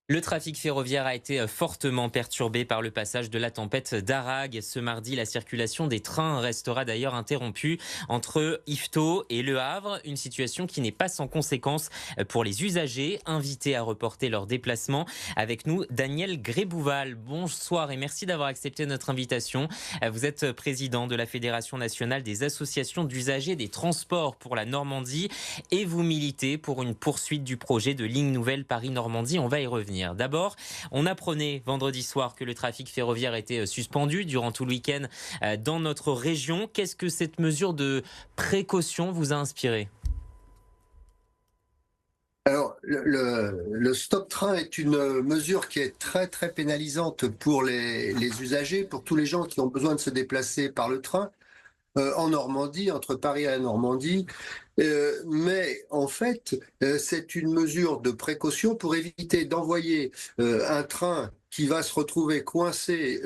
Le trafic ferroviaire a été fortement perturbé par le passage de la tempête Darag. Ce mardi, la circulation des trains restera d'ailleurs interrompue entre Yvetot et Le Havre. Une situation qui n'est pas sans conséquences pour les usagers invités à reporter leur déplacement. Avec nous, Daniel Grébouval. Bonsoir et merci d'avoir accepté notre invitation. Vous êtes président de la Fédération nationale des associations d'usagers des transports pour la Normandie et vous militez pour une poursuite du projet de ligne nouvelle Paris-Normandie. On va y revenir. D'abord, on apprenait vendredi soir que le trafic ferroviaire était suspendu durant tout le week-end dans notre région. Qu'est-ce que cette mesure de précaution vous a inspiré? Alors, le stop train est une mesure qui est très très pénalisante pour les usagers, pour tous les gens qui ont besoin de se déplacer par le train en Normandie, entre Paris et la Normandie. Mais en fait, c'est une mesure de précaution pour éviter d'envoyer un train qui va se retrouver coincé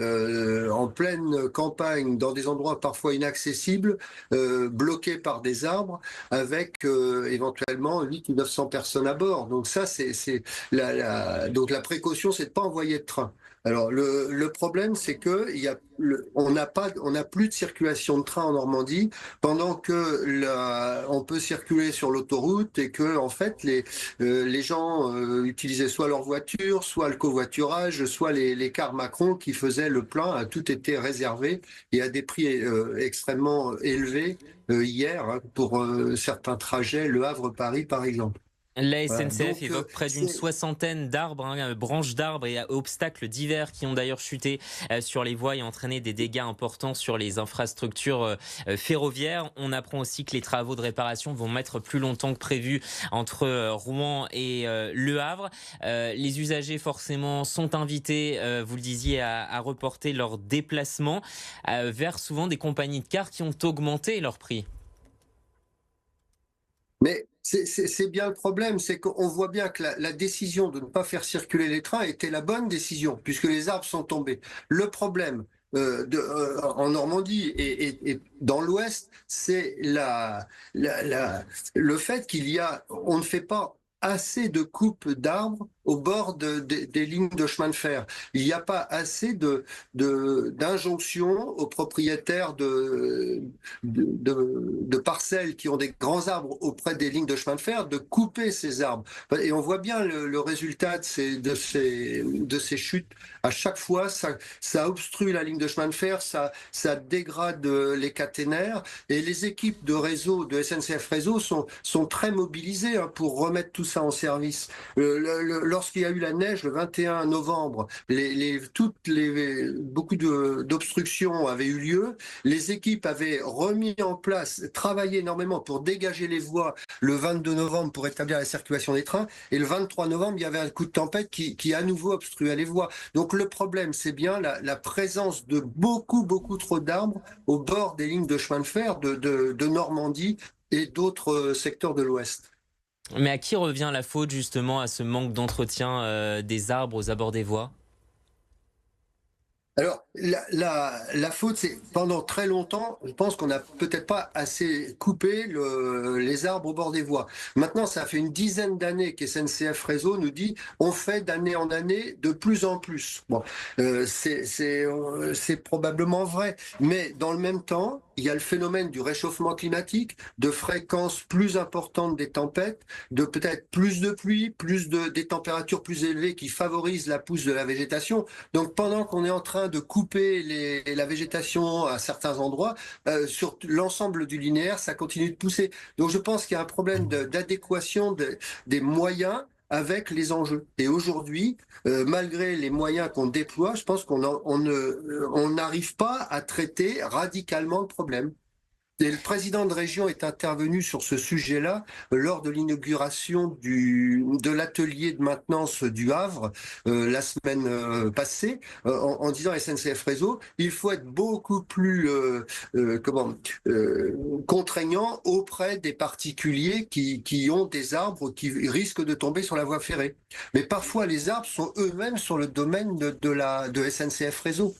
en pleine campagne, dans des endroits parfois inaccessibles, bloqué par des arbres, avec éventuellement 800 ou 900 personnes à bord. Donc ça, c'est donc la précaution, c'est de pas envoyer de train. Alors le problème, c'est que on n'a plus de circulation de train en Normandie pendant que on peut circuler sur l'autoroute et que en fait les gens utilisaient soit leur voiture, soit le covoiturage, soit les cars Macron qui faisaient le plein. Tout était réservé et à des prix extrêmement élevés hier, hein, pour certains trajets, Le Havre-Paris par exemple. La Voilà. SNCF Donc évoque près d'une soixantaine d'arbres, branches d'arbres et obstacles divers qui ont d'ailleurs chuté sur les voies et entraîné des dégâts importants sur les infrastructures ferroviaires. On apprend aussi que les travaux de réparation vont mettre plus longtemps que prévu entre Rouen et Le Havre. Les usagers forcément sont invités, vous le disiez, à reporter leur déplacement vers souvent des compagnies de cars qui ont augmenté leur prix. Mais c'est bien le problème, c'est qu'on voit bien que la décision de ne pas faire circuler les trains était la bonne décision, puisque les arbres sont tombés. Le problème en Normandie et dans l'Ouest, c'est le fait on ne fait pas assez de coupes d'arbres au bord des lignes de chemin de fer. Il n'y a pas assez d'injonctions aux propriétaires de parcelles qui ont des grands arbres auprès des lignes de chemin de fer, de couper ces arbres. Et on voit bien le résultat de ces chutes. À chaque fois, ça obstrue la ligne de chemin de fer, ça dégrade les caténaires, et les équipes de réseau, de SNCF Réseau, sont très mobilisées, hein, pour remettre tout ça en service. Lorsqu'il y a eu la neige le 21 novembre, beaucoup d'obstructions avaient eu lieu. Les équipes avaient remis en place, travaillé énormément pour dégager les voies le 22 novembre pour établir la circulation des trains. Et le 23 novembre, il y avait un coup de tempête qui à nouveau obstruait les voies. Donc le problème, c'est bien la présence de beaucoup, beaucoup trop d'arbres au bord des lignes de chemin de fer de Normandie et d'autres secteurs de l'Ouest. Mais à qui revient la faute justement à ce manque d'entretien des arbres aux abords des voies? Alors, la faute, c'est pendant très longtemps, je pense qu'on n'a peut-être pas assez coupé les arbres au bord des voies. Maintenant, ça fait une dizaine d'années qu'SNCF Réseau nous dit on fait d'année en année de plus en plus. Bon, c'est probablement vrai, mais dans le même temps, il y a le phénomène du réchauffement climatique, de fréquences plus importantes des tempêtes, de peut-être plus de pluie, des températures plus élevées qui favorisent la pousse de la végétation. Donc pendant qu'on est en train de couper la végétation à certains endroits, sur l'ensemble du linéaire, ça continue de pousser. Donc je pense qu'il y a un problème d'adéquation des moyens avec les enjeux. Et aujourd'hui, malgré les moyens qu'on déploie, je pense on n'arrive pas à traiter radicalement le problème. Et le président de région est intervenu sur ce sujet-là lors de l'inauguration de l'atelier de maintenance du Havre la semaine passée, en disant à SNCF Réseau, il faut être beaucoup plus contraignant auprès des particuliers qui ont des arbres qui risquent de tomber sur la voie ferrée. Mais parfois, les arbres sont eux-mêmes sur le domaine de SNCF Réseau.